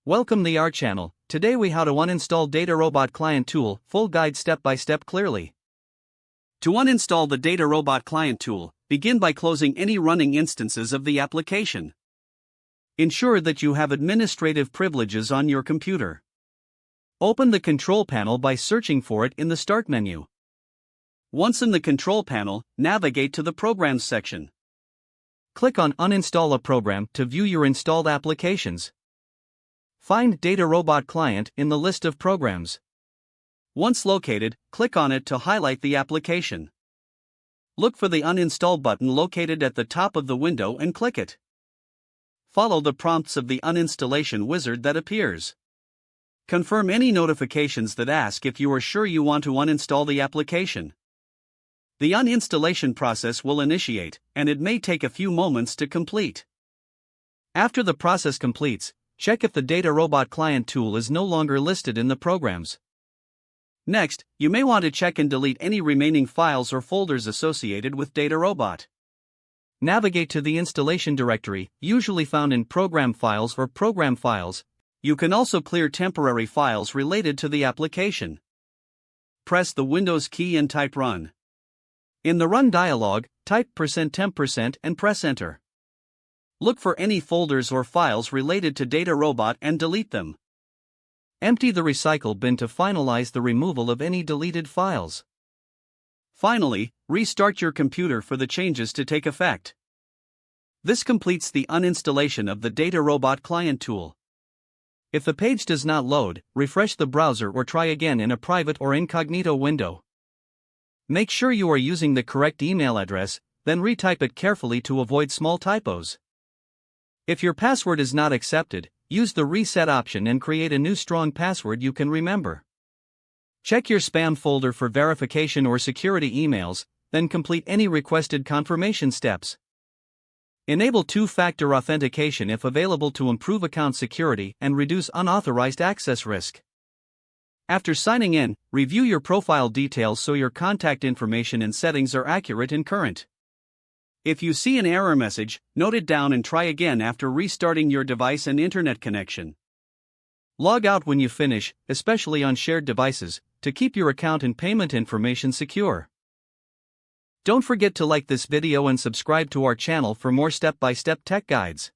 Welcome to our channel. Today we how to uninstall DataRobot client tool, full guide step by step clearly. To uninstall the DataRobot client tool, begin by closing any running instances of the application. Ensure that you have administrative privileges on your computer. Open the control panel by searching for it in the Start menu. Once in the control panel, navigate to the Programs section. Click on Uninstall a program to view your installed applications. Find DataRobot Client in the list of programs. Once located, click on it to highlight the application. Look for the Uninstall button located at the top of the window and click it. Follow the prompts of the uninstallation wizard that appears. Confirm any notifications that ask if you are sure you want to uninstall the application. The uninstallation process will initiate, and it may take a few moments to complete. After the process completes, check if the DataRobot client tool is no longer listed in the programs. Next, you may want to check and delete any remaining files or folders associated with DataRobot. Navigate to the installation directory, usually found in Program Files or Program Files. You can also clear temporary files related to the application. Press the Windows key and type Run. In the Run dialog, type %temp% and press Enter. Look for any folders or files related to DataRobot and delete them. Empty the recycle bin to finalize the removal of any deleted files. Finally, restart your computer for the changes to take effect. This completes the uninstallation of the DataRobot client tool. If the page does not load, refresh the browser or try again in a private or incognito window. Make sure you are using the correct email address, then retype it carefully to avoid small typos. If your password is not accepted, use the reset option and create a new strong password you can remember. Check your spam folder for verification or security emails, then complete any requested confirmation steps. Enable two-factor authentication if available to improve account security and reduce unauthorized access risk. After signing in, review your profile details so your contact information and settings are accurate and current. If you see an error message, note it down and try again after restarting your device and internet connection. Log out when you finish, especially on shared devices, to keep your account and payment information secure. Don't forget to like this video and subscribe to our channel for more step-by-step tech guides.